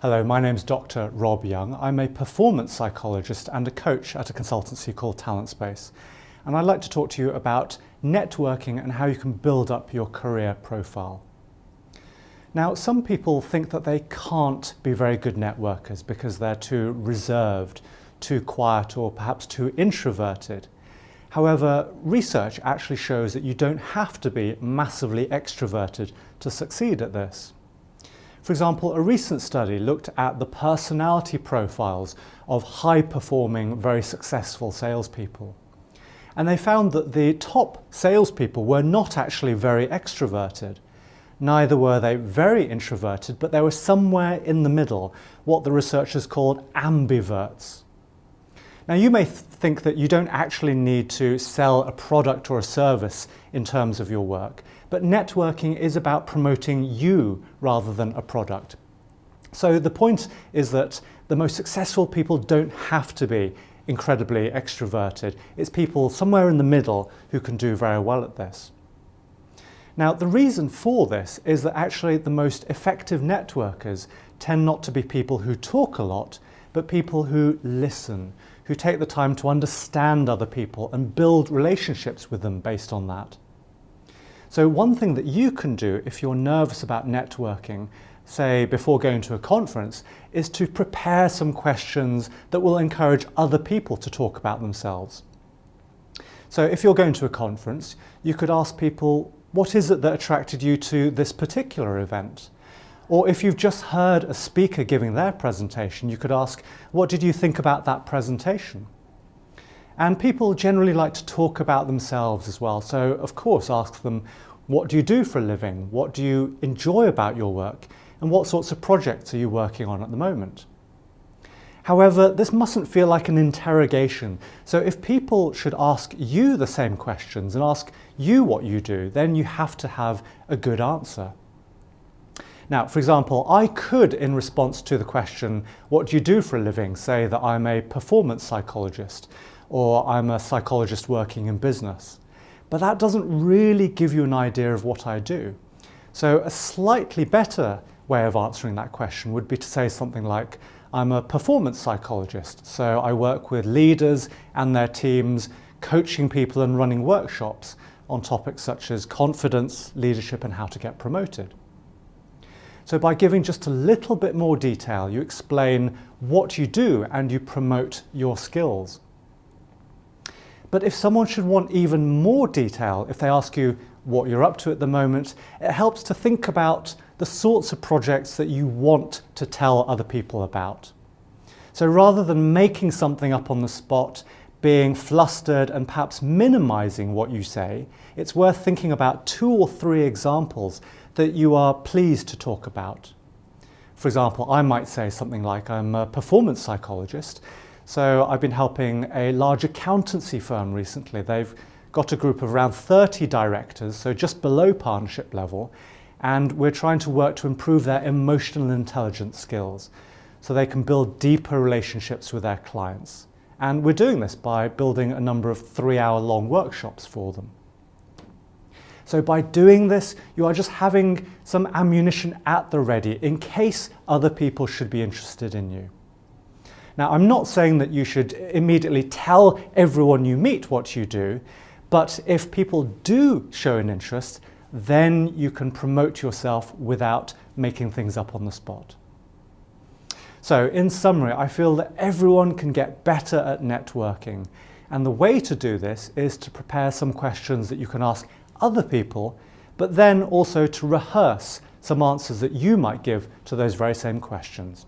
Hello, my name's Dr. Rob Yeung. I'm a performance psychologist and a coach at a consultancy called Talent Space. And I'd like to talk to you about networking and how you can build up your career profile. Now, some people think that they can't be very good networkers because they're too reserved, too quiet, or perhaps too introverted. However, research actually shows that you don't have to be massively extroverted to succeed at this. For example, a recent study looked at the personality profiles of high-performing, very successful salespeople. And they found that the top salespeople were not actually very extroverted. Neither were they very introverted, but they were somewhere in the middle, what the researchers called ambiverts. Now, you may think that you don't actually need to sell a product or a service in terms of your work, but networking is about promoting you rather than a product. So the point is that the most successful people don't have to be incredibly extroverted. It's people somewhere in the middle who can do very well at this. Now, the reason for this is that actually the most effective networkers tend not to be people who talk a lot, but people who listen, who take the time to understand other people and build relationships with them based on that. So one thing that you can do if you're nervous about networking, say before going to a conference, is to prepare some questions that will encourage other people to talk about themselves. So if you're going to a conference, you could ask people, what is it that attracted you to this particular event? Or if you've just heard a speaker giving their presentation, you could ask, what did you think about that presentation? And people generally like to talk about themselves as well. So of course, ask them, what do you do for a living? What do you enjoy about your work? And what sorts of projects are you working on at the moment? However, this mustn't feel like an interrogation. So if people should ask you the same questions and ask you what you do, then you have to have a good answer. Now, for example, I could, in response to the question, what do you do for a living, say that I'm a performance psychologist or I'm a psychologist working in business. But that doesn't really give you an idea of what I do. So a slightly better way of answering that question would be to say something like, I'm a performance psychologist, so I work with leaders and their teams, coaching people and running workshops on topics such as confidence, leadership, and how to get promoted. So by giving just a little bit more detail, you explain what you do and you promote your skills. But if someone should want even more detail, if they ask you what you're up to at the moment, it helps to think about the sorts of projects that you want to tell other people about. So rather than making something up on the spot, being flustered and perhaps minimizing what you say, it's worth thinking about 2 or 3 examples that you are pleased to talk about. For example, I might say something like, I'm a performance psychologist, so I've been helping a large accountancy firm recently. They've got a group of around 30 directors, so just below partnership level, and we're trying to work to improve their emotional intelligence skills so they can build deeper relationships with their clients. And we're doing this by building a number of 3-hour-long workshops for them. So by doing this, you are just having some ammunition at the ready in case other people should be interested in you. Now, I'm not saying that you should immediately tell everyone you meet what you do, but if people do show an interest, then you can promote yourself without making things up on the spot. So in summary, I feel that everyone can get better at networking. And the way to do this is to prepare some questions that you can ask other people, but then also to rehearse some answers that you might give to those very same questions.